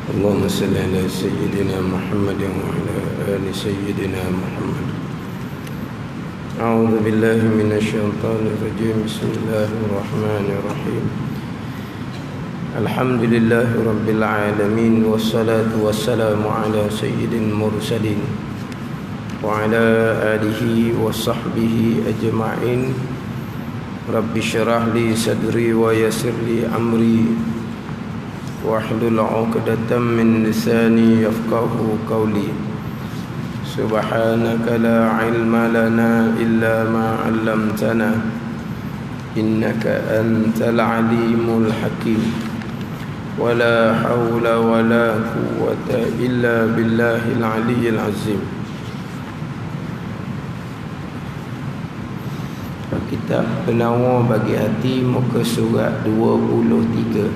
اللهم صل على سيدنا محمد وعلى آل سيدنا محمد. أعوذ بالله من الشيطان الرجيم. بسم الله الرحمن الرحيم. الحمد لله رب العالمين، والصلاة والسلام على سيد المرسلين وعلى آله وصحبه أجمعين. رب اشرح لي صدري ويسر لي أمري واحلل عقدة من لساني يفقهوا قولي. سبحانك لا علم لنا إلا ما علمتنا إنك أنت العليم الحكيم. ولا حول ولا قوة إلا بالله العلي العظيم. Kitab Penawar Bagi Hati, muka surat 23,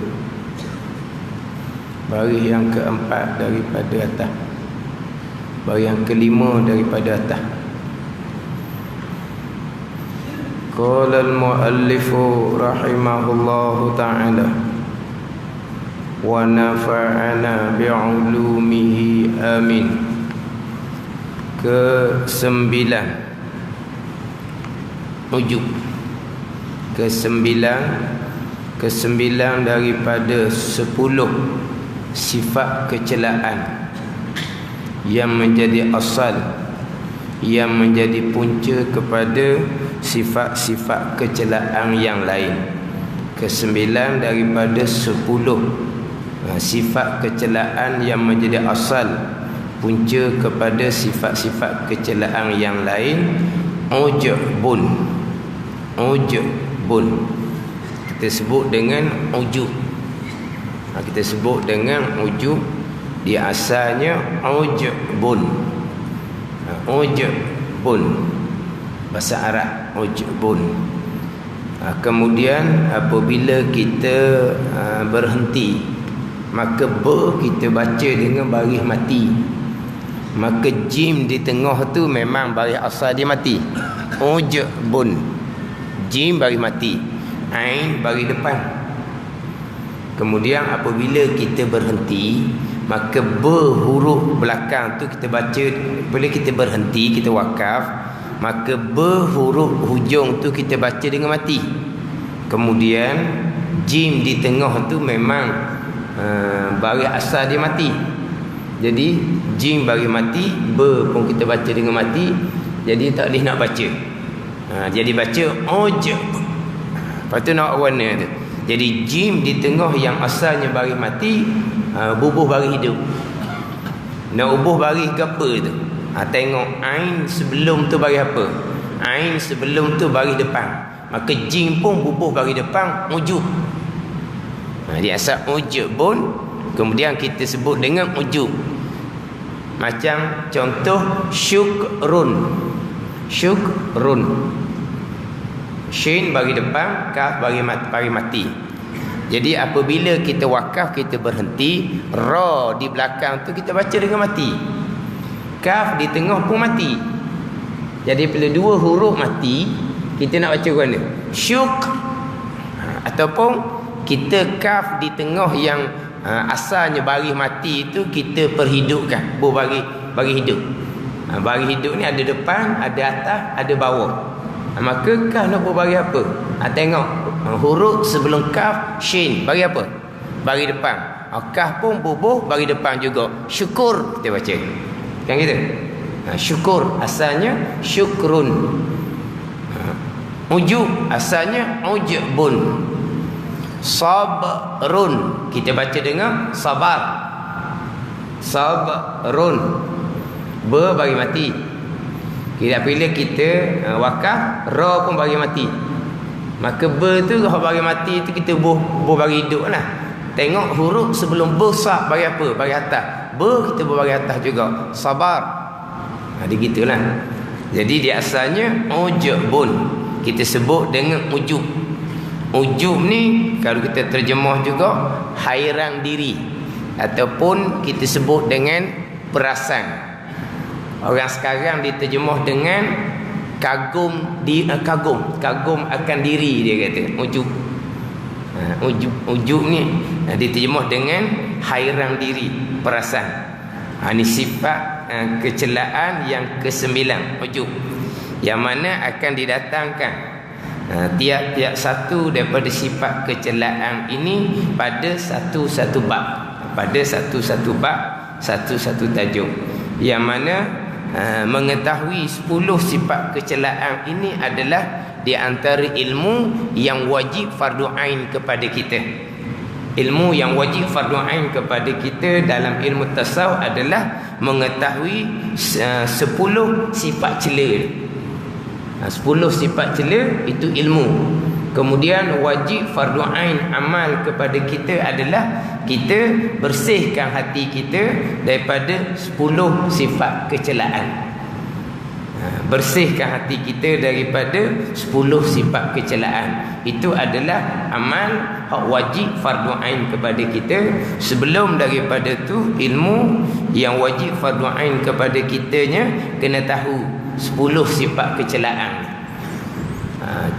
baris yang keempat daripada atas, baris yang kelima daripada atas. Qala al-muallifu rahimahullahu ta'ala wa nafa'ana bi'ulumihi amin. Kesembilan, ujub. Kesembilan daripada 10 sifat kecelaan yang menjadi asal, yang menjadi punca kepada sifat-sifat kecelaan yang lain. Kesembilan daripada 10 sifat kecelaan yang menjadi asal, punca kepada sifat-sifat kecelaan yang lain. Ujubun. Kita sebut dengan ujub. Kita sebut dengan ujub. Dia asalnya ujubun. Ujubun, bahasa Arab ujubun. Kemudian apabila kita berhenti, maka kita baca dengan baris mati. Maka jim di tengah tu memang baris asal dia mati. Ujubun, jim baris mati, ain baris depan. Kemudian apabila kita berhenti, maka huruf belakang tu kita baca. Bila kita berhenti, kita wakaf, maka huruf hujung tu kita baca dengan mati. Kemudian jim di tengah tu memang baris asal dia mati. Jadi jim baris mati, pun kita baca dengan mati. Jadi tak boleh nak baca. Jadi baca ujub. Lepas tu nak warna tu. Jadi jim di tengah yang asalnya baris mati, bubuh baris hidup. Nak ubuh baris ke apa tu? Tengok ain sebelum tu baris apa? Ain sebelum tu baris depan. Maka jim pun bubuh baris depan, ujub. Dia asal ujub pun, kemudian kita sebut dengan ujub. Macam contoh syukrun. Syukrun, shin bagi depan, kaf bagi mati. Jadi apabila kita wakaf, kita berhenti, ra di belakang tu kita baca dengan mati, kaf di tengah pun mati. Jadi bila dua huruf mati, kita nak baca ke mana? Syuk. Ataupun kita kaf di tengah yang asalnya baris mati itu kita perhidupkan, bagi hidup. Baris hidup ni ada depan, ada atas, ada bawah. Maka kaf nak baris apa? Tengok huruf sebelum kaf, shin bagi apa? Bagi depan. Kaf pun bubuh bagi depan juga. Syukur kita baca. Kan gitu? Syukur asalnya syukrun. Ujub asalnya ujubun. Sabrun kita baca dengan sabar. Sabrun, bagi mati. Bila kita wakaf, ra pun bagi mati. Maka tu bagi mati tu kita buh bagi hidup lah. Tengok huruf sebelum besar bagi apa? Bagi atas. Kita bagi atas juga. Sabar. Dia gitulah. Jadi dia asalnya ujubun. Kita sebut dengan ujub. Ujub ni kalau kita terjemah juga hairan diri, ataupun kita sebut dengan perasan. Orang sekarang diterjemah dengan kagum akan diri, dia kata ujub. Ujub ni diterjemah dengan hairan diri, perasaan. Ini sifat kecelaan yang ke-9, ujub, yang mana akan didatangkan tiap-tiap satu daripada sifat kecelaan ini pada satu-satu bab, satu-satu tajuk, yang mana mengetahui 10 sifat kecelaan ini adalah di antara ilmu yang wajib fardu ain kepada kita. Ilmu yang wajib fardu ain kepada kita dalam ilmu tasawuf adalah mengetahui 10 sifat cela. 10 sifat cela itu ilmu. Kemudian wajib fardu ain amal kepada kita adalah kita bersihkan hati kita daripada 10 sifat kecelaan. Bersihkan hati kita daripada 10 sifat kecelaan. Itu adalah amal hak wajib fardu ain kepada kita. Sebelum daripada tu, ilmu yang wajib fardu ain kepada kitanya kena tahu 10 sifat kecelaan.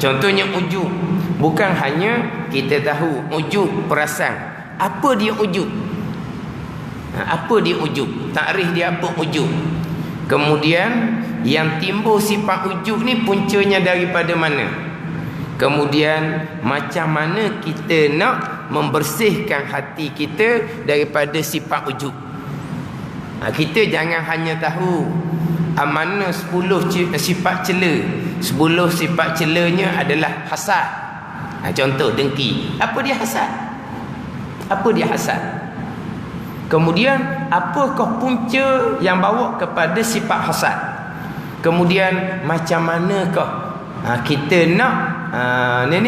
Contohnya ujub. Bukan hanya kita tahu ujub perasan. Apa dia ujub? Apa dia ujub? Takrif dia apa ujub? Kemudian yang timbul sifat ujub ni puncanya daripada mana? Kemudian macam mana kita nak membersihkan hati kita daripada sifat ujub? Kita jangan hanya tahu mana 10 sifat cela. 10 sifat celanya adalah hasad. Contoh dengki. Apa dia hasad? Apa dia hasad? Kemudian apakah punca yang bawa kepada sifat hasad? Kemudian macam manakah kita nak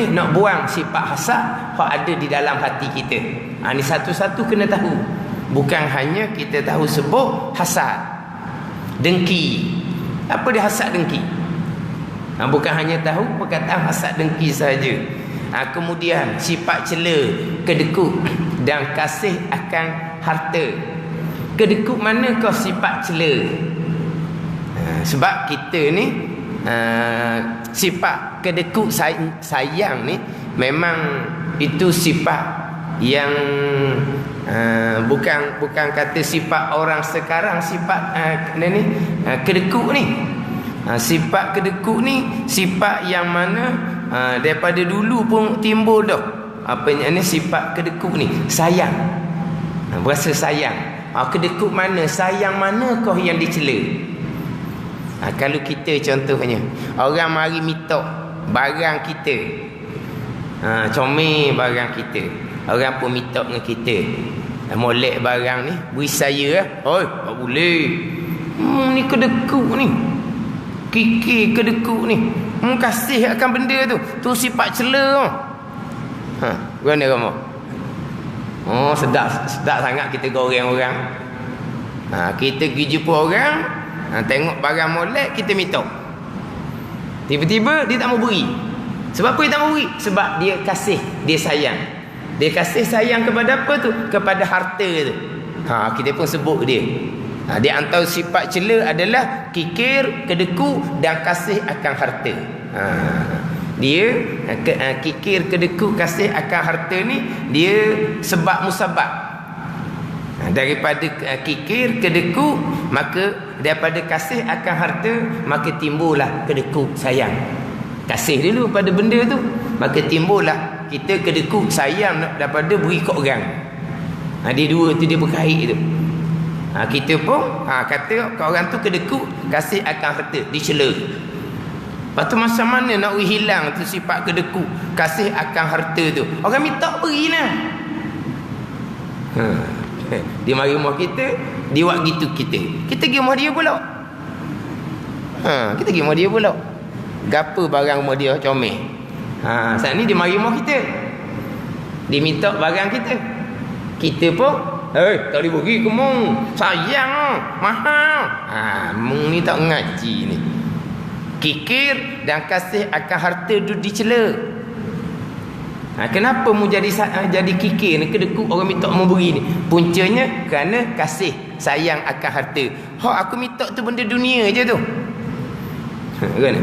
nak buang sifat hasad yang ada di dalam hati kita? Ni satu-satu kena tahu. Bukan hanya kita tahu sebut hasad, dengki. Apa dia hasad dengki? Bukan hanya tahu perkataan hasad dengki saja. Kemudian sifat cela, kedekut dan kasih akan harta. Kedekut manakah sifat cela? Sebab kita ni sifat kedekut sayang ni memang itu sifat yang bukan kata sifat orang sekarang. Sifat kedekut ni, sifat kedekut ni sifat yang mana daripada dulu pun timbul dah. Apa ni sifat kedekut ni? Sayang. Berasa sayang. Kedekut mana? Sayang manakah yang dicela? Kalau kita contohnya orang mari minta barang kita, comel barang kita, orang pun minta dengan kita, molek barang ni, beri saya oi, tak boleh. Ni kedekut ni, kikir kedekut ni, kasih akan benda tu sifat cela. Mana kamu? Sedap sangat kita goreng orang. Kita pergi jumpa orang, tengok barang molek, kita minta. Tiba-tiba dia tak mau beri. Sebab apa dia tak mau beri? Sebab dia kasih, dia sayang. Dia kasih sayang kepada apa tu? Kepada harta tu. Kita pun sebut dia. Dia antara sifat cela adalah kikir, kedekut dan kasih akan harta. Dia kikir, kedekut, kasih akan harta ni dia sebab musabab. Daripada kikir, kedekut, maka daripada kasih akan harta, maka timbullah kedekut, sayang. Kasih dulu pada benda tu, maka timbullah kita kedekut, sayang daripada beri kat orang. Dia dua tu dia berkait tu. Kita pun kata kat orang tu kedekut, kasih akan harta, dicela. Lepas tu macam mana nak hilang tu sifat kedekut, kasih akan harta tu? Orang minta berilah. Dia mari rumah kita, dia buat gitu kita pergi rumah dia pula. Kita pergi rumah dia pula. Gapo barang rumah dia comel. Saat ni dia mari rumah kita, dia minta barang kita. Kita pun tak boleh bagi ke mung, sayang mahal. Mung ni tak ngaji ni. Kikir dan kasih akan harta tu dicela. Kenapa mu jadi kikir ni, kedekut, orang minta mu beri ni? Puncanya kerana kasih sayang akan harta. Aku minta tu benda dunia je tu. Kan?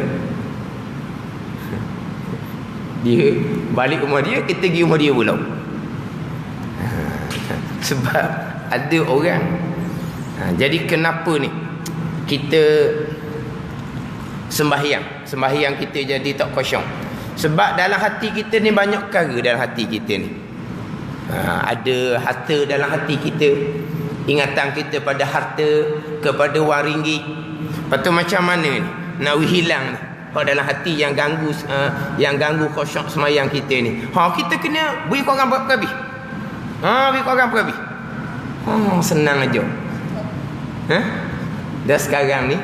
Dia balik rumah dia, kita pergi rumah dia pula. Sebab ada orang. Jadi kenapa ni kita sembahyang kita jadi tak khusyuk? Sebab dalam hati kita ni banyak perkara dalam hati kita ni. Ada harta dalam hati kita, ingatan kita pada harta, kepada wang ringgit. Lepas tu macam mana ni nak hilang ni dalam hati yang ganggu khusyuk sembahyang kita ni. Kita kena beri korang berapa habis. Beri korang berapa habis. Senang aja. Dah sekarang ni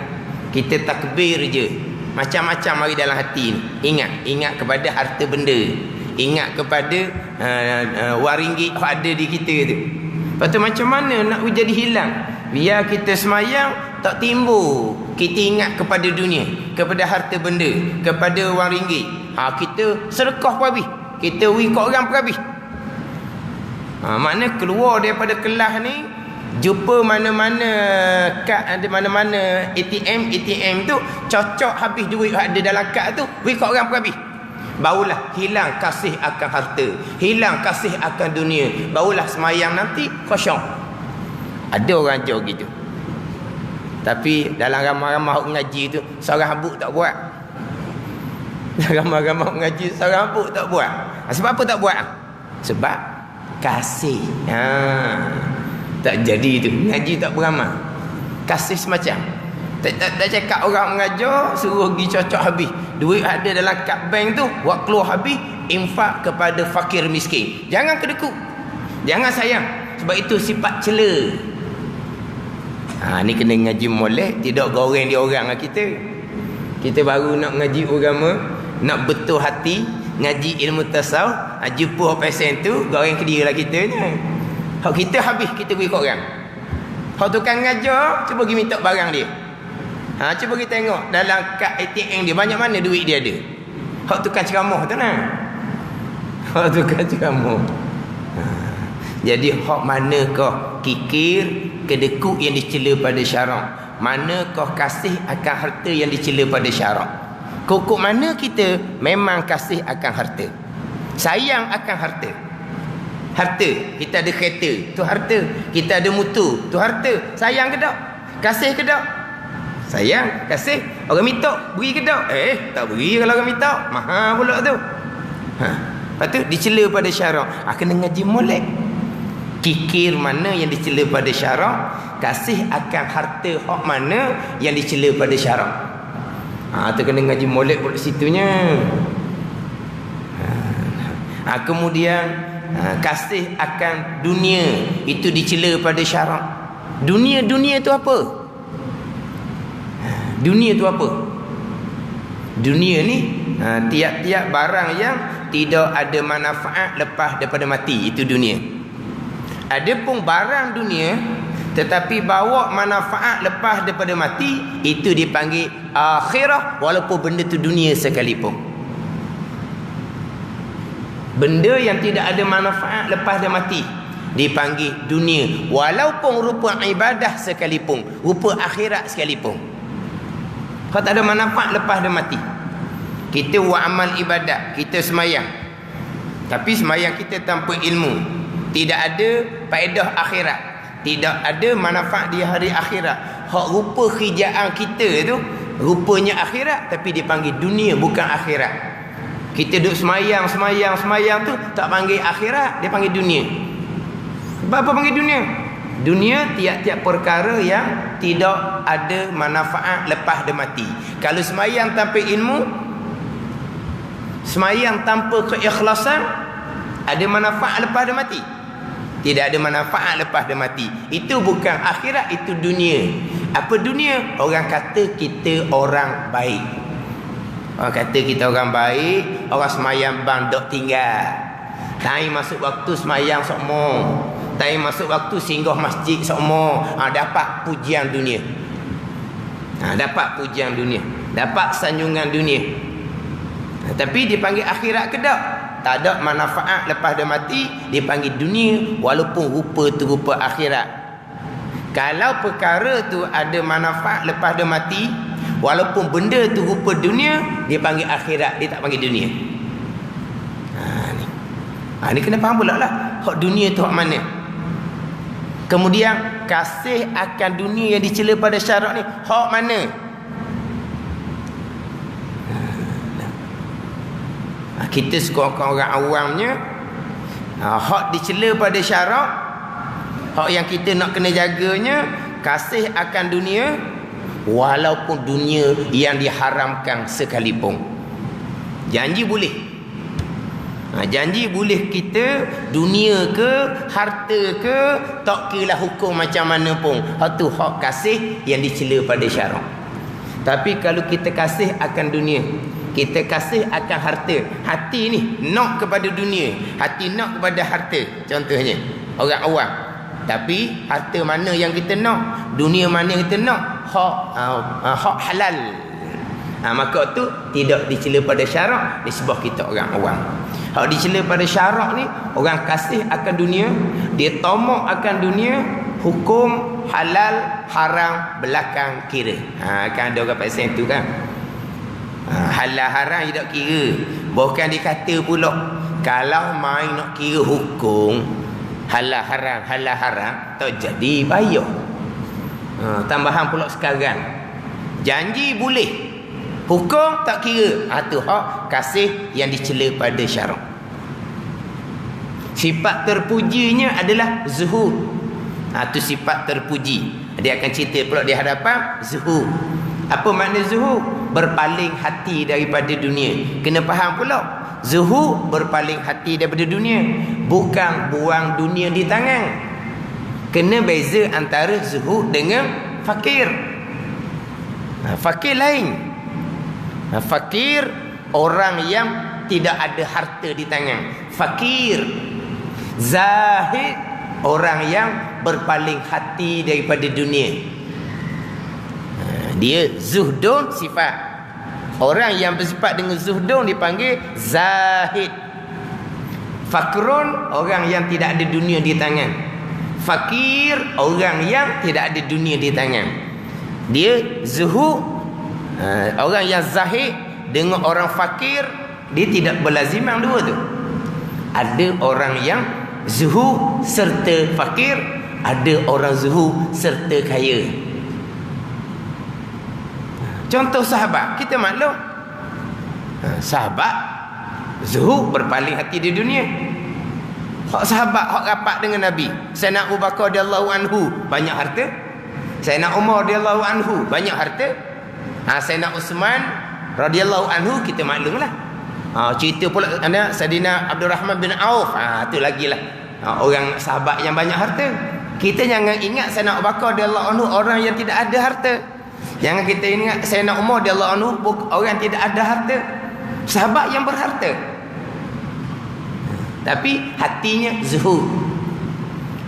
kita takbir je, macam-macam mari dalam hati ni. Ingat kepada harta benda, ingat kepada wang ringgit ada di kita tu. Lepas tu macam mana nak jadi hilang? Biar kita semayang tak timbul kita ingat kepada dunia, kepada harta benda, kepada wang ringgit. Kita sedekah pun habis, kita beri kat orang pun habis. Makna keluar daripada kelas ni, jumpa mana-mana kad, ada mana-mana ATM tu cocok habis duit ada dalam kad tu, beri kat orang pun habis. Barulah hilang kasih akan harta, hilang kasih akan dunia, barulah semayang nanti khusyuk. Ada orang jauh gitu. Tapi dalam ramai-ramai mengaji tu seorang habuk tak buat. Dalam ramai-ramai mengaji seorang habuk tak buat. Sebab apa tak buat? Sebab kasih. Tak jadi tu. Ngaji tak beramal. Kasih semacam. Tak cakap orang mengajar suruh pergi cocok habis. Duit ada dalam kad bank tu, buat keluar habis, infak kepada fakir miskin. Jangan kedekut. Jangan sayang. Sebab itu sifat cela. Ni kena ngaji molek, tidak goreng dia orang dengan kita. Kita baru nak ngaji agama, nak betul hati, ngaji ilmu tasawuf, jumpa pesen tu, goreng ke dia lah kita ni. Hak kita habis, kita beri kat orang. Hak tukang ngajar, cuba pergi minta barang dia. Cuba pergi tengok dalam kad ATM dia banyak mana duit dia ada. Hak tukang ceramah tu nah. Hak tukang ceramah. Jadi hak manakah kikir kedekut yang dicela pada syarak, manakah kasih akan harta yang dicela pada syarak. Kok mana kita memang kasih akan harta, sayang akan harta. Harta, kita ada kereta, tu harta. Kita ada motor, tu harta. Sayang ke tak? Kasih ke tak? Sayang, kasih. Orang minta, beri ke tak? Tak beri kalau orang minta. Mahal pula tu. Lepas tu dicela pada syarak. Kena ngaji molek. Kikir mana yang dicela pada syarak, kasih akan harta hak mana yang dicela pada syarak. Tu kena ngaji molek pada situnya. Kemudian kasih akan dunia itu dicela pada syarak. Dunia tu apa? Dunia tu apa? Dunia ni tiap-tiap barang yang tidak ada manfaat lepas daripada mati, itu dunia. Ada pun barang dunia tetapi bawa manfaat lepas daripada mati, itu dipanggil akhirah, walaupun benda tu dunia sekalipun. Benda yang tidak ada manfaat lepas dia mati dipanggil dunia, walaupun rupa ibadah sekalipun, rupa akhirat sekalipun. Kalau tak ada manfaat lepas dia mati, kita buat amal ibadat, kita semayang, tapi semayang kita tanpa ilmu, tidak ada faedah akhirat, tidak ada manfaat di hari akhirat. Hak rupa kerjaan kita tu rupanya akhirat, tapi dipanggil dunia, bukan akhirat. Kita duduk semayang tu tak panggil akhirat, dia panggil dunia. Apa panggil dunia? Dunia tiap-tiap perkara yang tidak ada manfaat lepas dia mati. Kalau semayang tanpa ilmu, semayang tanpa keikhlasan, ada manfaat lepas dia mati? Tidak ada manfaat lepas dia mati. Itu bukan akhirat, itu dunia. Apa dunia? Orang kata kita orang baik. Orang kata kita orang baik, orang semayang bang dok tinggal. Time masuk waktu semayang sokmo. Time masuk waktu singgah masjid sokmo. Dapat pujian dunia. Dapat pujian dunia. Dapat sanjungan dunia. Tapi dipanggil akhirat ke tak? Tak ada manfaat lepas dia mati, dipanggil dunia, walaupun rupa tu rupa akhirat. Kalau perkara tu ada manfaat lepas dia mati, walaupun benda tu rupa dunia, dia panggil akhirat, dia tak panggil dunia. Ni kena faham pula lah hak dunia tu hak mana. Kemudian kasih akan dunia yang dicela pada syarak ni hak mana? Kita sekurang-kurang orang awamnya, hak dicela pada syarak, hak yang kita nak kena jaganya, kasih akan dunia walaupun dunia yang diharamkan sekalipun. Janji boleh. Janji boleh kita, dunia ke harta ke, tak kira hukum macam mana pun, hak tu hak kasih yang dicela pada syarak. Tapi kalau kita kasih akan dunia, kita kasih akan harta, hati ni nak kepada dunia, hati nak kepada harta, contohnya orang awam. Tapi harta mana yang kita nak, dunia mana yang kita nak, hak halal, maka tu tidak dicela pada syarak, disebut kita orang awam. Hak dicela pada syarak ni, orang kasih akan dunia, dia tamak akan dunia, hukum halal haram belakang kira. Kan ada orang pasal itu kan, halal haram dia tak kira. Bahkan dia kata pula, kalau main nak kira hukum halal haram tak jadi bayar. Tambahan pula sekarang, janji boleh, hukum tak kira. Tu hak kasih yang dicela pada syarak. Sifat terpujinya adalah zuhud. Tu sifat terpuji. Dia akan cerita pula di hadapan zuhud. Apa makna zuhud? Berpaling hati daripada dunia. Kena faham pula, zuhud berpaling hati daripada dunia, bukan buang dunia di tangan. Kena beza antara zuhud dengan fakir. Fakir lain. Fakir orang yang tidak ada harta di tangan. Fakir. Zahid orang yang berpaling hati daripada dunia. Dia zuhdun sifat. Orang yang bersifat dengan zuhdun dipanggil zahid. Fakrun orang yang tidak ada dunia di tangan. Fakir orang yang tidak ada dunia di tangan. Dia zuhud. Orang yang zahid dengan orang fakir, dia tidak berlaziman dua tu. Ada orang yang zuhud serta fakir, ada orang zuhud serta kaya. Contoh sahabat, kita maklum, sahabat zuhud berpaling hati di dunia. Hak sahabat hak rapat dengan Nabi, Sayyidina Abu Bakar radhiyallahu anhu banyak harta, Sayyidina Umar radhiyallahu anhu banyak harta, Sayyidina Uthman radhiyallahu anhu kita maklumlah. Cerita pula ada Sayyidina Abdul Rahman bin Auf. Tu lagi lah orang sahabat yang banyak harta. Kita jangan ingat Sayyidina Abu Bakar radhiyallahu anhu orang yang tidak ada harta. Jangan kita ingat Sayyidina Umar radhiyallahu anhu orang yang tidak ada harta. Sahabat yang berharta, tapi hatinya zuhud.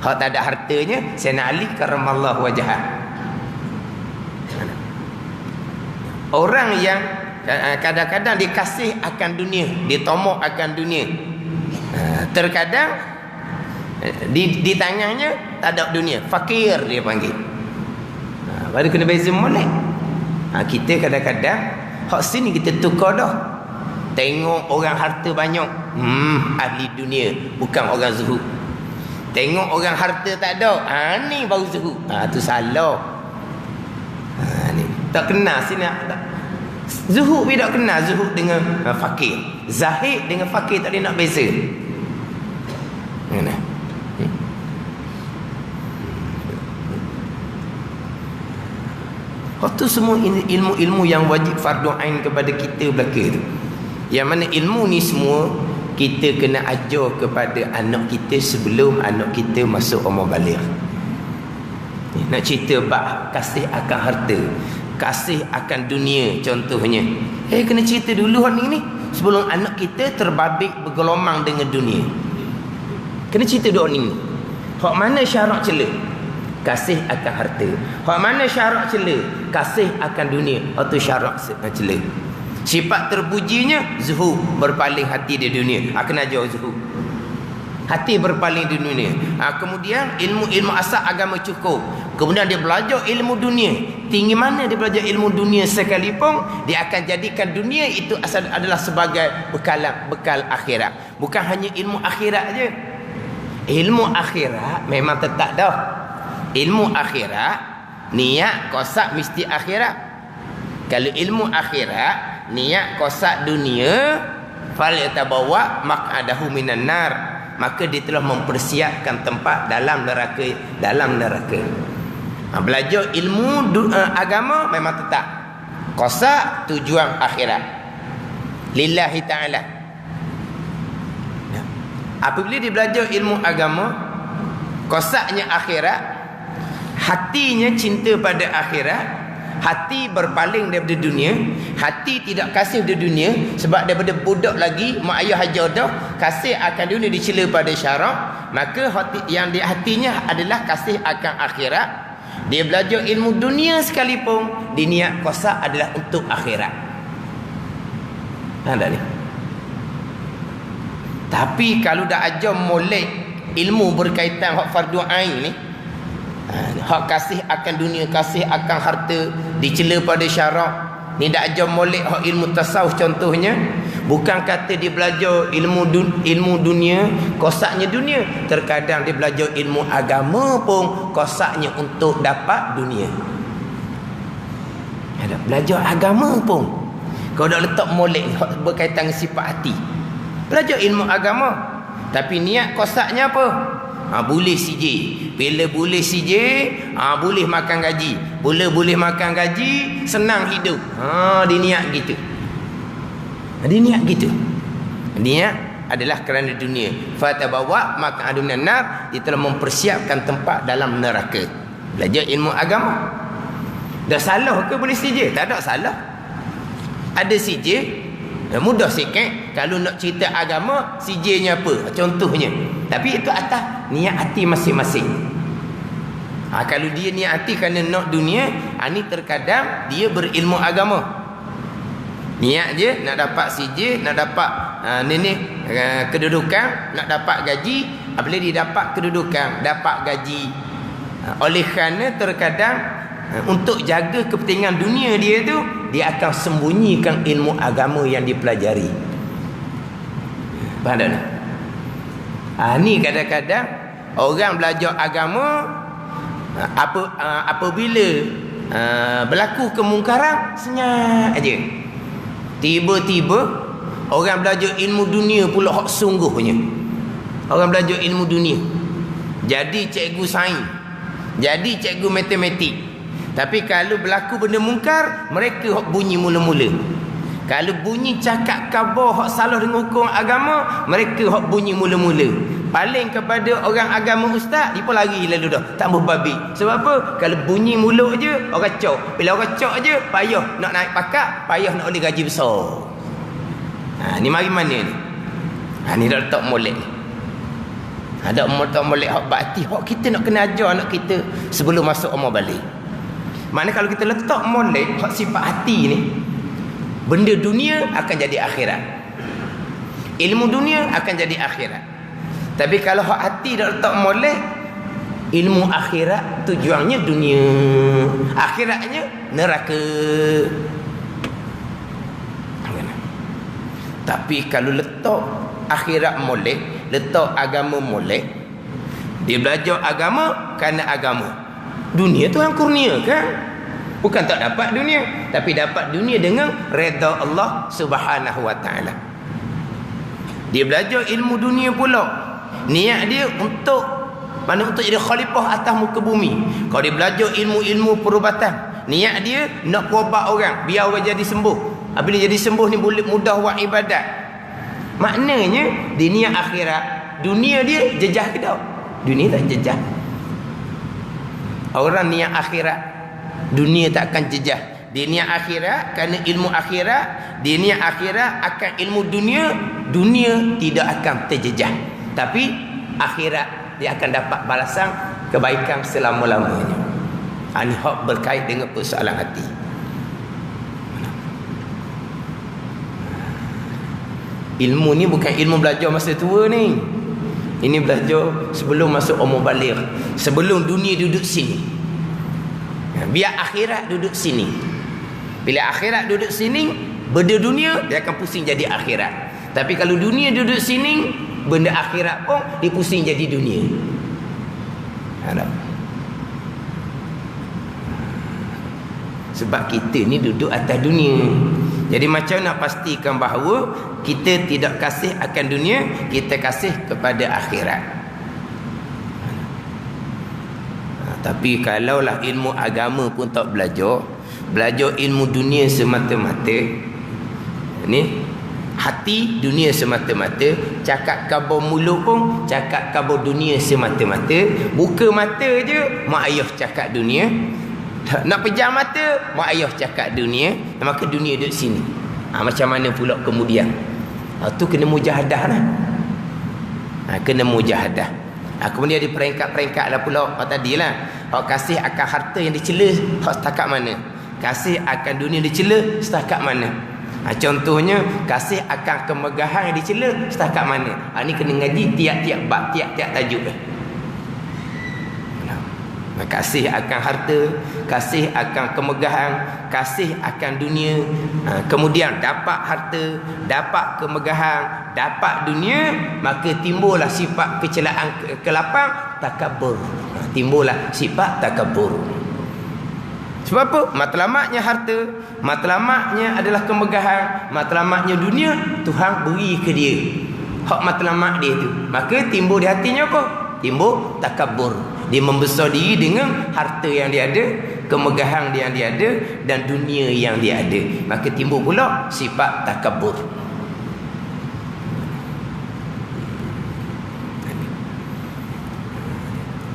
Hak tak ada hartanya Sayyidina Ali karramallahu wajhah. Orang yang kadang-kadang dikasih akan dunia, ditomak akan dunia, terkadang di tangannya tak ada dunia, fakir dia panggil. Baru kena beza molek. Kita kadang-kadang hak sini kita tukar dah. Tengok orang harta banyak, ahli dunia, bukan orang zuhud. Tengok orang harta tak ada, ni baru zuhud. Tu salah. Ni tak kenal sini. Zuhud tidak kenal zuhud dengan fakir. Zahid dengan fakir tak ada nak beza. Mana? Itu semua ilmu-ilmu yang wajib fardu ain kepada kita belaka tu. Yang mana ilmu ni semua kita kena ajar kepada anak kita sebelum anak kita masuk umur baligh. Nak cerita bab kasih akan harta, kasih akan dunia contohnya. Kena cerita dulu hak ni sebelum anak kita terbabit bergelomang dengan dunia. Kena cerita dulu ni. Hak mana syarat cela? Kasih akan harta. Hak mana syarat cela? Kasih akan dunia. Hak tu syarat cela. Sifat terpujinya zuhud, berpaling hati di dunia. Kena ajar zuhud. Hati berpaling di dunia. Kemudian ilmu-ilmu asal agama cukup. kemudian dia belajar ilmu dunia, tinggi mana dia belajar ilmu dunia sekalipun, dia akan jadikan dunia itu adalah sebagai bekal akhirat. Bukan hanya ilmu akhirat je. Ilmu akhirat memang tetap dah. Ilmu akhirat, niat kosak mesti akhirat. Kalau ilmu akhirat, niat kosak dunia, fal yatabawa maq'adahu minan nar, maka dia telah mempersiapkan tempat dalam neraka. Belajar ilmu agama memang tetap kosak tujuan akhirat lillahi ta'ala. Apabila dia belajar ilmu agama, kosaknya akhirat, hatinya cinta pada akhirat, hati berpaling daripada dunia, hati tidak kasih pada dunia, sebab daripada budak lagi mak ayah hajar dah, kasih akan dunia dicela pada syarak, maka yang di hatinya adalah kasih akan akhirat. Dia belajar ilmu dunia sekalipun, diniat kosak adalah untuk akhirat. Ada ni. Tapi kalau dah ajar molek ilmu berkaitan hak fardu ain ni, hak kasih akan dunia, kasih akan harta, dicela pada syarak, ni dah ajar molek hak ilmu tasawuf contohnya, bukan kata dia belajar ilmu dunia, kosaknya dunia. Terkadang dia belajar ilmu agama pun kosaknya untuk dapat dunia. Ada belajar agama pun, kau dah letak molek berkaitan dengan sifat hati, belajar ilmu agama, tapi niat kosaknya apa? Boleh CJ. Bila boleh CJ, boleh makan gaji. Boleh makan gaji, senang hidup. Dia niat gitu. Dia niat gitu. Niat adalah kerana dunia. Fatabawa maka adunan nar, dia telah mempersiapkan tempat dalam neraka. Belajar ilmu agama. Dah salah ke boleh CJ? Tak ada salah. Ada CJ, mudah sikit. Kalau nak cerita agama, CJ-nya apa? Contohnya. Tapi itu atas niat hati masing-masing. Kalau dia niat hati kerana nak dunia, ni terkadang dia berilmu agama. Niat je nak dapat CJ, nak dapat kedudukan, nak dapat gaji. Apabila dia dapat kedudukan, dapat gaji, oleh kerana terkadang untuk jaga kepentingan dunia dia tu, dia akan sembunyikan ilmu agama yang dipelajari. Faham tak ni? Ni kadang-kadang orang belajar agama, apabila berlaku kemungkaran, senyap aja. Tiba-tiba orang belajar ilmu dunia pula hak sungguhnya. Orang belajar ilmu dunia, jadi cikgu sains, jadi cikgu matematik. Tapi kalau berlaku benda mungkar, mereka hak bunyi mula-mula. Kalau bunyi cakap khabar hak salah dengan hukum agama, mereka hak bunyi mula-mula. Paling kepada orang agama ustaz, dia pun lari lalu dah, tak berbabi. Sebab apa? Kalau bunyi mulut je, orang cok. Bila orang cok je, payah nak naik pakak, payah nak oleh gaji besar. Ni mari mana ni? Ni dah letak molek ni. Ada letak molek hak bakti, hak kita nak kena ajar anak kita sebelum masuk umur balik. Mana kalau kita letak molek hak sifat hati ni, benda dunia akan jadi akhirat, ilmu dunia akan jadi akhirat. Tapi kalau hak hati dah letak molek, ilmu akhirat tujuannya dunia, akhiratnya neraka. Tapi kalau letak akhirat molek, letak agama molek, dia belajar agama kerana agama. Dunia tu yang kurniakan. Bukan tak dapat dunia, tapi dapat dunia dengan redha Allah Subhanahu wa taala. Dia belajar ilmu dunia pula. Niat dia untuk untuk jadi khalifah atas muka bumi. Kalau dia belajar ilmu-ilmu perubatan, niat dia nak ubat orang biar orang jadi sembuh. Bila jadi sembuh ni boleh mudah buat ibadat. Maknanya dia niat akhirat. Dunia dia jejah ke tak? Dunia tak jejah. Orang niat akhirat, dunia tak akan jejah. Dia niat akhirat kerana ilmu akhirat, dia niat akhirat akan ilmu dunia, dunia tidak akan terjejah. Tapi akhirat dia akan dapat balasan kebaikan selama-lamanya. Ini hak berkait dengan persoalan hati. Ilmu ni bukan ilmu belajar masa tua ni. Ini belajar sebelum masuk umur baligh, sebelum dunia duduk sini. Biar akhirat duduk sini. Bila akhirat duduk sini, benda dunia dia akan pusing jadi akhirat. Tapi kalau dunia duduk sini, benda akhirat pun dia pusing jadi dunia. Sebab kita ni duduk atas dunia. Jadi macam nak pastikan bahawa kita tidak kasih akan dunia, kita kasih kepada akhirat. Tapi kalaulah ilmu agama pun tak belajar, belajar ilmu dunia semata-mata, ni hati dunia semata-mata, cakap khabar mulut pun cakap khabar dunia semata-mata, buka mata je mak ayah cakap dunia, nak pejam mata mak ayah cakap dunia, maka dunia duduk sini. Macam mana pula kemudian? Tu kena mujahadah lah. Kena mujahadah. Kemudian di peringkat-peringkat lah pula tadi lah. Hak kasih akan harta yang dicela, hak setakat mana? Kasih akan dunia dicela, setakat mana? Contohnya kasih akan kemegahan yang dicela, setakat mana? Ni kena ngaji tiap-tiap bab, tiap-tiap tajuk lah. Kasih akan harta, kasih akan kemegahan, kasih akan dunia, kemudian dapat harta, dapat kemegahan, dapat dunia, maka timbullah sifat kecelaan ke-8, takabur. Timbullah sifat takabur. Sebab apa? Matlamatnya harta, matlamatnya adalah kemegahan, matlamatnya dunia, Tuhan beri ke dia hak matlamat dia tu. Maka timbul di hatinya apa? Timbul takabur. Dia membesar diri dengan harta yang dia ada, kemegahan yang dia ada, dan dunia yang dia ada. Maka timbul pula sifat takabur.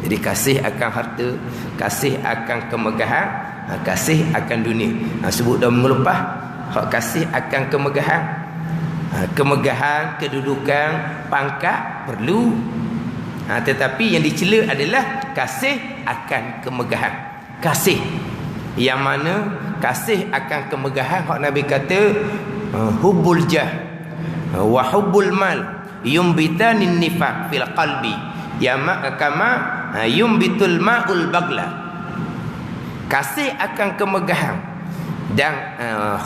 Jadi kasih akan harta, kasih akan kemegahan, kasih akan dunia. Sebut dalam minggu lepas, hak kasih akan kemegahan, kemegahan, kedudukan, pangkat perlu. Tetapi yang dicela adalah kasih akan kemegahan. Kasih yang mana kasih akan kemegahan, hak Nabi kata hubbul jah wa hubbul mal yumbitanin nifaq fil qalbi kama yumbitul ma'ul bagla. Kasih akan kemegahan dan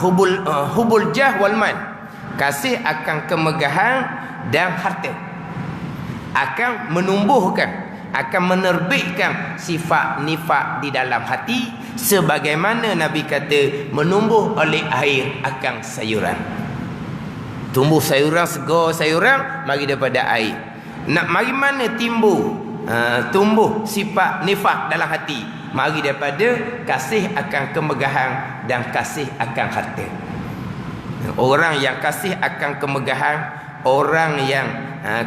hubbul jah wal mal, kasih akan kemegahan dan harta akan menumbuhkan, akan menerbitkan sifat nifak di dalam hati, sebagaimana Nabi kata menumbuh oleh air akan sayuran. Tumbuh sayuran, segar sayuran mari daripada air. Nak mari mana tumbuh sifat nifak dalam hati? Mari daripada kasih akan kemegahan dan kasih akan harta. Orang yang kasih akan kemegahan, orang yang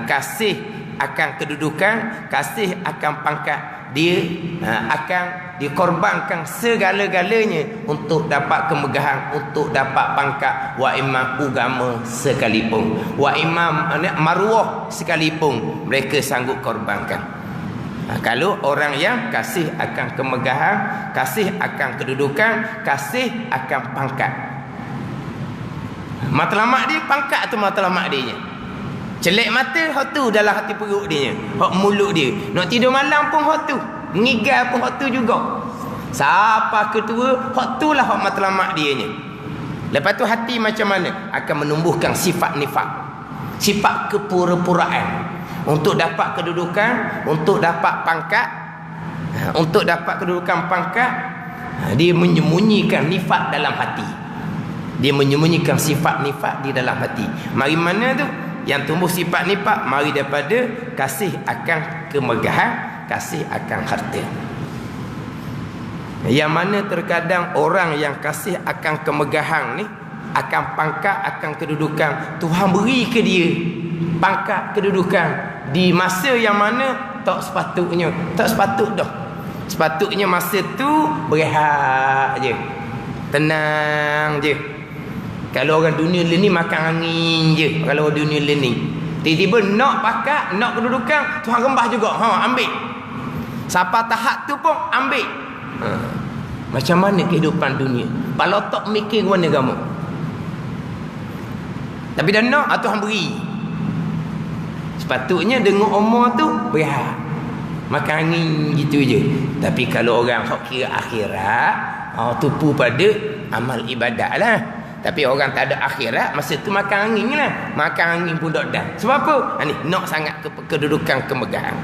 kasih akan kedudukan, kasih akan pangkat, dia akan dikorbankan segala-galanya untuk dapat kemegahan, untuk dapat pangkat, wa imam agama sekalipun, wa imam maruah sekalipun mereka sanggup korbankan. Kalau orang yang kasih akan kemegahan, kasih akan kedudukan, kasih akan pangkat, matlamat dia pangkat tu matlamat dia. Celek mata hak tu dalam hati perut dia, hak mulut dia. Nak tidur malam pun hak tu, mengigal pun hak tu juga. Siapa ketua, hak tu lah hak matlamat dia nya. Lepas tu hati macam mana? Akan menumbuhkan sifat nifak, sifat kepura-puraan, untuk dapat kedudukan, untuk dapat pangkat, untuk dapat kedudukan pangkat, dia menyembunyikan nifak dalam hati. Dia menyembunyikan sifat nifak di dalam hati. Mari mana tu? Yang tumbuh sifat nifak mari daripada kasih akan kemegahan, kasih akan harta. Yang mana terkadang orang yang kasih akan kemegahan ni, akan pangkat, akan kedudukan, Tuhan beri ke dia pangkat, kedudukan di masa yang mana tak sepatutnya. Tak sepatut dah. Sepatutnya masa tu berehat je, tenang je. Kalau orang dunia ni makan angin je. Kalau orang dunia ni tiba-tiba nak pakat, nak kedudukan, Tuhan rembah juga. Ambil. Siapa tahap tu pun ambil. Macam mana kehidupan dunia? Kalau tak mikir mana kamu. Tapi dah nak, Tuhan beri. Sepatutnya dengan umur tu berehat. makan angin gitu je. Tapi kalau orang hok kira akhirat, tupu pada amal ibadat lah. Tapi orang tak ada akhirat, masa tu makan angin lah. Makan angin pun tak dah. Sebab apa? Ni nak sangat kedudukan kemegahan.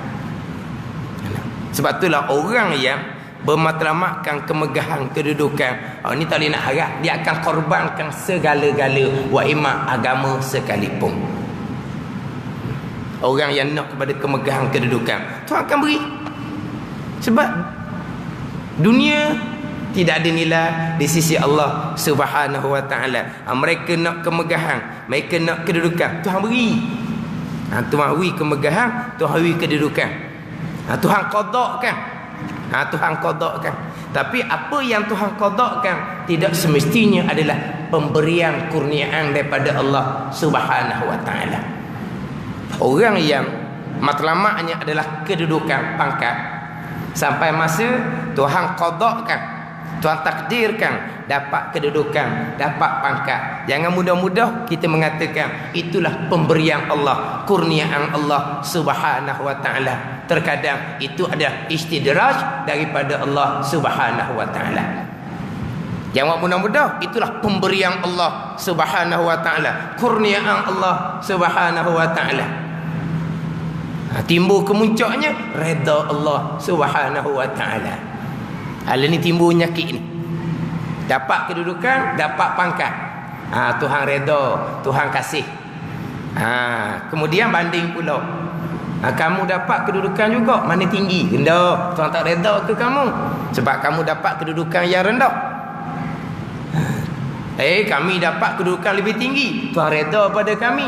Sebab itulah orang yang bermatlamatkan kemegahan kedudukan, ni tak boleh nak harap. Dia akan korbankan segala-gala, wa imam agama sekalipun. Orang yang nak kepada kemegahan kedudukan, Tuhan akan beri. Sebab dunia tidak ada nilai di sisi Allah Subhanahu wa taala. Mereka nak kemegahan, mereka nak kedudukan, Tuhan beri. Tuhan beri kemegahan, Tuhan beri kedudukan. Tuhan qadakkan. Tuhan qadakkan. Tapi apa yang Tuhan qadakkan tidak semestinya adalah pemberian kurniaan daripada Allah Subhanahu wa taala. Orang yang matlamatnya adalah kedudukan, pangkat, sampai masa Tuhan qadakkan, Tuhan takdirkan dapat kedudukan, dapat pangkat, jangan mudah-mudah kita mengatakan itulah pemberian Allah, kurniaan Allah Subhanahu wa taala. Terkadang itu adalah istidraj daripada Allah Subhanahu wa taala. Jangan mudah-mudah itulah pemberian Allah Subhanahu wa taala, kurniaan Allah Subhanahu wa taala. Timbul kemuncaknya redha Allah Subhanahu wa taala. Hal ni timbul nyakit ni. Dapat kedudukan, dapat pangkat. Tuhan redha, Tuhan kasih. Kemudian banding pula. Kamu dapat kedudukan juga, mana tinggi? Rendah. Tuhan tak redha ke kamu? Sebab kamu dapat kedudukan yang rendah. Kami dapat kedudukan lebih tinggi. Tuhan redha pada kami.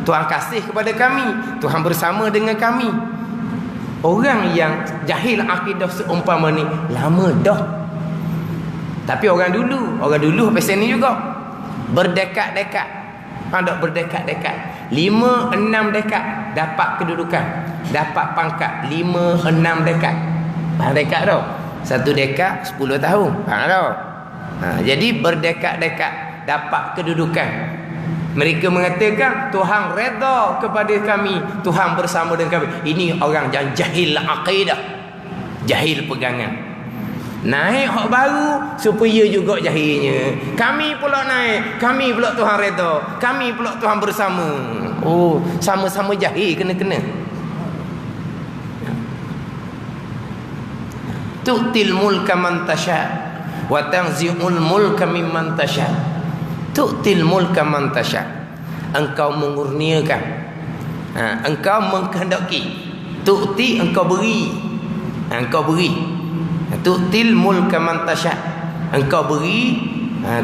Tuhan kasih kepada kami. Tuhan bersama dengan kami. Orang yang jahil akidah seumpama ni lama dah. Tapi orang dulu pasal ni juga berdekat-dekat. Ada berdekat-dekat. 5-6 dekat dapat kedudukan, dapat pangkat. 5-6 dekat. Dekat tau. 1 dekat 10 tahun. Tau. Jadi berdekat-dekat dapat kedudukan. Mereka mengatakan Tuhan redha kepada kami, Tuhan bersama dengan kami. Ini orang yang jahil akidah, jahil pegangan. Naik hak baru supaya juga jahilnya. Kami pula naik, kami pula Tuhan redha, kami pula Tuhan bersama. Sama-sama jahil kena-kena. Tu'til mulka man tasha wa tanzi'ul mulka mimman tasha. Tu'til mulka man tasha. Engkau mengurniakan, engkau mengkehendaki. Tu'ti engkau beri, engkau beri. Tu'til mulka man tasha. Engkau beri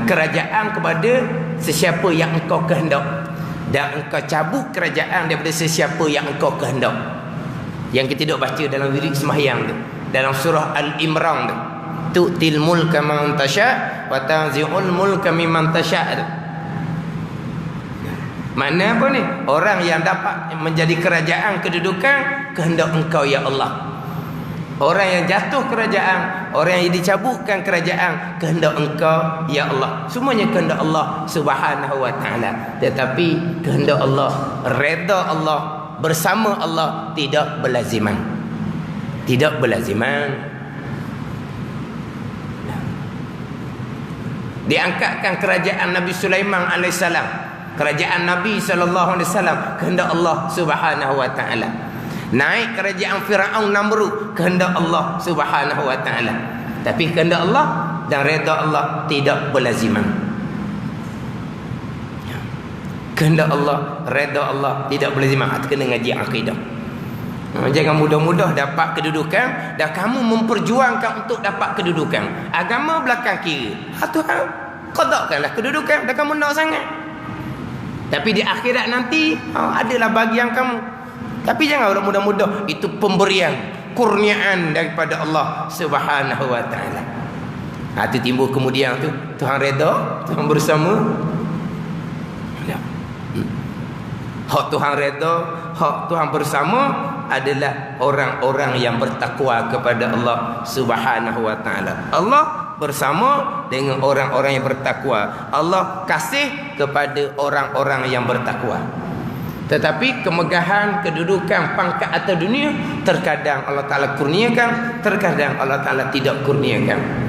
kerajaan kepada sesiapa yang engkau kehendak, dan engkau cabut kerajaan daripada sesiapa yang engkau kehendak. Yang kita duk baca dalam wirid sembahyang tu, dalam surah Al-Imran tu. Tu'til mulka man tasha wa tanzi'ul mulka mimman tasha. Makna apa ni? Orang yang dapat menjadi kerajaan, kedudukan, kehendak engkau ya Allah. Orang yang jatuh kerajaan, orang yang dicabutkan kerajaan, kehendak engkau ya Allah. Semuanya kehendak Allah Subhanahu wa taala. Tetapi kehendak Allah, redha Allah, bersama Allah tidak berlaziman. Tidak berlaziman. Diangkatkan kerajaan Nabi Sulaiman alaihissalam, kerajaan Nabi sallallahu alaihi wasallam, kehendak Allah Subhanahu wa taala. Naik kerajaan Firaun Namrud, kehendak Allah Subhanahu wa taala. Tapi kehendak Allah dan redha Allah tidak berlaziman. Kehendak Allah, redha Allah tidak berlaziman. Kena ngaji akidah. Jangan mudah-mudah dapat kedudukan dan kamu memperjuangkan untuk dapat kedudukan. Agama belakang kira. Tuhan qadakkanlah kedudukan dan kamu nak sangat. Tapi di akhirat nanti adalah bagian kamu. Tapi jangan mudah-mudah, itu pemberian, kurniaan daripada Allah Subhanahu wa taala. Itu timbul kemudian tu Tuhan redha, Tuhan bersama. Hak Tuhan redha, hak Tuhan bersama adalah orang-orang yang bertakwa kepada Allah Subhanahu wa taala. Allah bersama dengan orang-orang yang bertakwa. Allah kasih kepada orang-orang yang bertakwa. Tetapi kemegahan, kedudukan, pangkat atau dunia terkadang Allah Ta'ala kurniakan, terkadang Allah Ta'ala tidak kurniakan.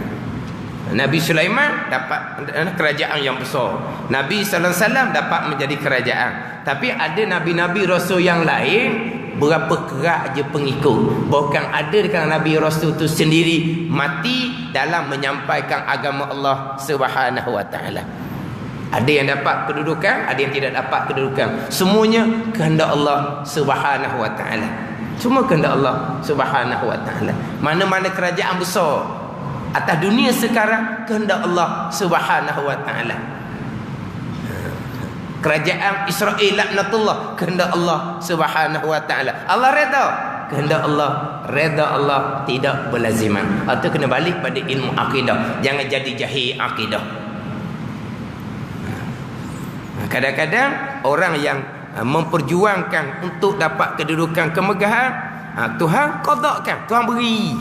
Nabi Sulaiman dapat kerajaan yang besar. Nabi sallallahu alaihi wasallam dapat menjadi kerajaan. Tapi ada nabi-nabi rasul yang lain berapa kerak je pengikut. Bahkan ada dekat nabi rasul tu sendiri mati dalam menyampaikan agama Allah Subhanahu wa taala. Ada yang dapat kedudukan, ada yang tidak dapat kedudukan. Semuanya kehendak Allah Subhanahu wa taala. Semua kehendak Allah Subhanahu wa taala. Mana-mana kerajaan besar atas dunia sekarang kehendak Allah Subhanahu wa taala. Kerajaan Israel laknatullah kehendak Allah Subhanahu wa taala. Allah redha, kehendak Allah, redha Allah tidak berlaziman. Atau kena balik pada ilmu akidah. Jangan jadi jahil akidah. Kadang-kadang orang yang memperjuangkan untuk dapat kedudukan kemegahan, Tuhan qadakkan, Tuhan beri.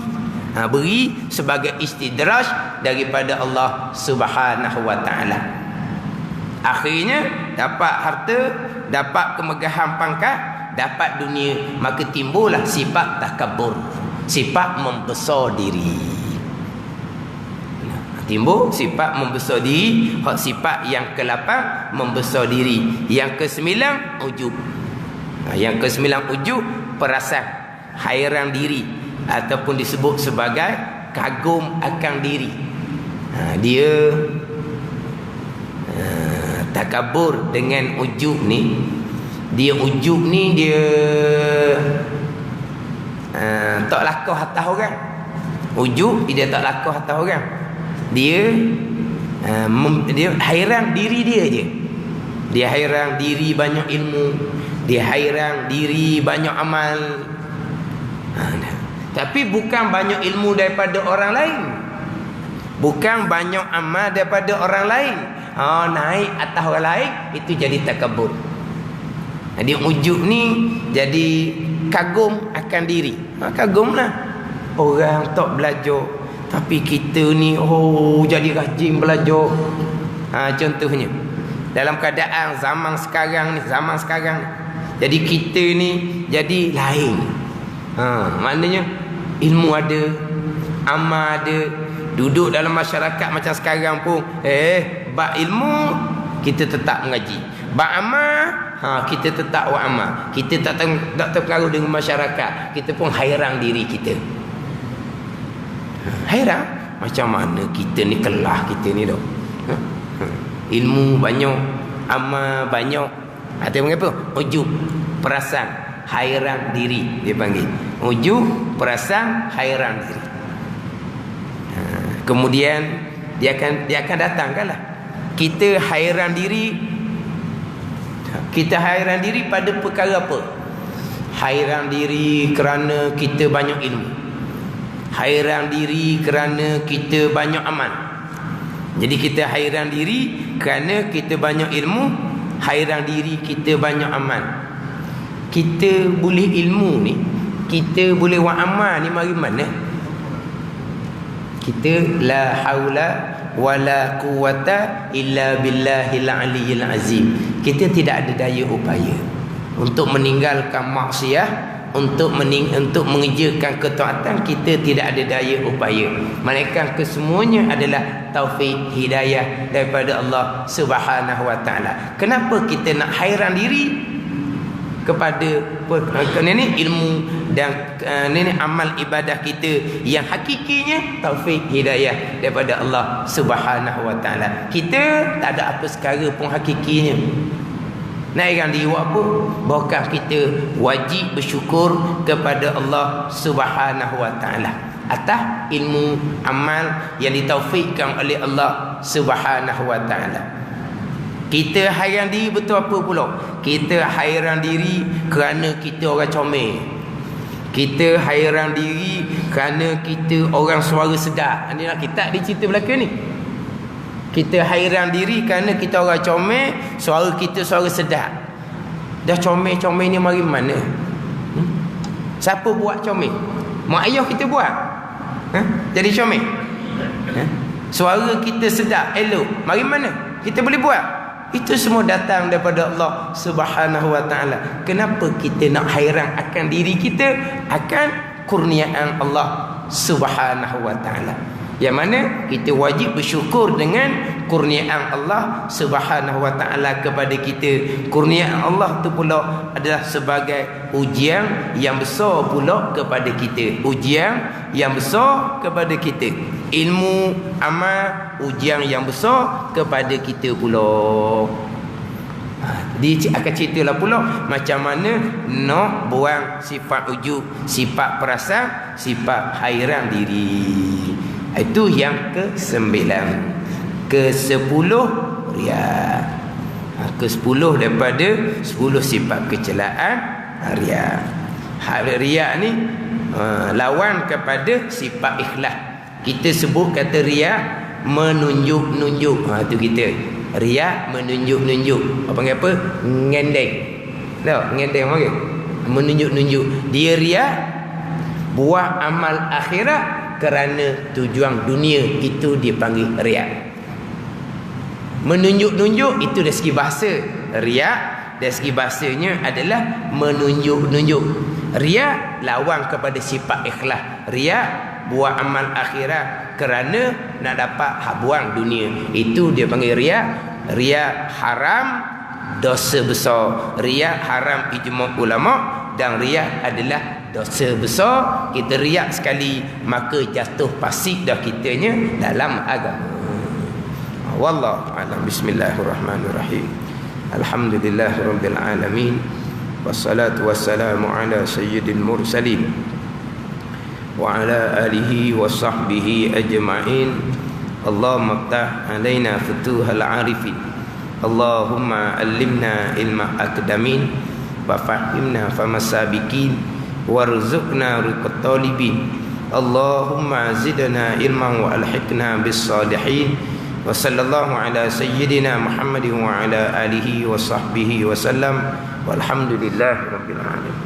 Beri sebagai istidraj daripada Allah Subhanahu wa taala. Akhirnya dapat harta, dapat kemegahan pangkat, dapat dunia, maka timbullah sifat takabur, sifat membesar diri. Timbul sifat membesar diri. Sifat yang ke-8 membesar diri. Yang ke-9 ujub. Yang ke-9 ujub, perasaan hairan diri ataupun disebut sebagai kagum akan diri. Dia takabur dengan ujub ni. Dia ujub ni dia tak lakuh atas orang. Ujub dia tak lakuh atas orang. Dia hairan diri dia je. Dia hairan diri banyak ilmu, dia hairan diri banyak amal. Tapi bukan banyak ilmu daripada orang lain, bukan banyak amal daripada orang lain. Naik atas orang lain, itu jadi takabur. Jadi ujub ni jadi kagum akan diri. Kagumlah orang tak belajar, tapi kita ni jadi rajin belajar. Contohnya dalam keadaan zaman sekarang ni, jadi kita ni jadi lain. Maknanya ilmu ada, amal ada. Duduk dalam masyarakat macam sekarang pun bab ilmu kita tetap mengaji, bab amal kita tetap buat amal. Kita tak terpengaruh dengan masyarakat. Kita pun hairan diri kita. Hairan macam mana kita ni kelah, kita ni dok. Ilmu banyak, amal banyak. Atau mengapa? Ujub, perasaan, hairan diri dia panggil. Ujub, perasaan, hairan diri. Kemudian dia akan datangkanlah. Kita hairan diri. Kita hairan diri pada perkara apa? Hairan diri kerana kita banyak ilmu. Hairan diri kerana kita banyak amal. Jadi kita hairan diri kerana kita banyak ilmu, hairan diri kita banyak amal. Kita boleh ilmu ni, kita boleh buat amal ni mari mana? Kita la haula wala quwata illa billahil aliyyil azim. Kita tidak ada daya upaya untuk meninggalkan maksiat, untuk mengerjakan ketaatan. Kita tidak ada daya upaya, melainkan kesemuanya adalah taufik hidayah daripada Allah Subhanahu wa taala. Kenapa kita nak hairan diri kepada ini ilmu dan ini amal ibadah kita yang hakikinya taufik hidayah daripada Allah Subhanahu wa taala. Kita tak ada apa sekara pun hakikinya. Naikkan diri buat apa? Bahkan kita wajib bersyukur kepada Allah Subhanahu wa taala atas ilmu amal yang ditaufikkan oleh Allah Subhanahu wa taala. Kita hairan diri betul apa pula? Kita hairan diri kerana kita orang comel. Kita hairan diri kerana kita orang suara sedap. Ini nak kita di cerita belakang ni. Kita hairan diri kerana kita orang comel, suara kita suara sedap. Dah comel-comel ni mari mana? Siapa buat comel? Mak ayah kita buat. Jadi comel. Suara kita sedap, elok. Mari mana? Kita boleh buat. Itu semua datang daripada Allah Subhanahu wa taala. Kenapa kita nak hairan akan diri kita, akan kurniaan Allah Subhanahu wa taala? Yang mana kita wajib bersyukur dengan kurniaan Allah Subhanahu wa taala kepada kita. Kurniaan Allah tu pula adalah sebagai ujian yang besar pula kepada kita. Ujian yang besar kepada kita. Ilmu, amal, ujian yang besar kepada kita pula. Dia akan ceritalah pula macam mana nak buang sifat ujub, sifat perasaan, sifat hairan diri. Itu yang ke-9. Ke-10 riya. Ke-10 daripada 10 sifat kecelaan riya. Riya ni lawan kepada sifat ikhlas. Kita sebut kata riya menunjuk-nunjuk. Itu kita. Riya menunjuk-nunjuk. Apa panggil apa? Ngendeng. Tahu? Ngendeng panggil. Menunjuk-nunjuk. Dia riya buat amal akhirat kerana tujuan dunia, itu dipanggil riya. Menunjuk-nunjuk itu dari segi bahasa. Riya dari segi bahasanya adalah menunjuk-nunjuk. Riya lawan kepada sifat ikhlas. Riya buat amal akhirat kerana nak dapat habuan dunia, itu dia panggil riya. Riya haram, dosa besar. Riya haram ijma' ulama, dan riya adalah dosa besar. Kita riak sekali maka jatuh pasik dah kitanya dalam agama. Wallahu a'lam. Bismillahirrahmanirrahim. Alhamdulillahirabbil alamin. Wassalatu wassalamu ala sayyidil mursalin wa ala alihi wa sahbihi ajma'in. Allahumma ftah alaina futuhal arifin. Allahumma allimna ilma akdamin wa fahimna famasabikin warzuqna riqat talibin. Allahumma zidna ilman wa alhiqna bis salihin. Wa sallallahu ala sayyidina Muhammadin wa ala alihi wa sahbihi wa sallam. Walhamdulillahi rabbil alamin.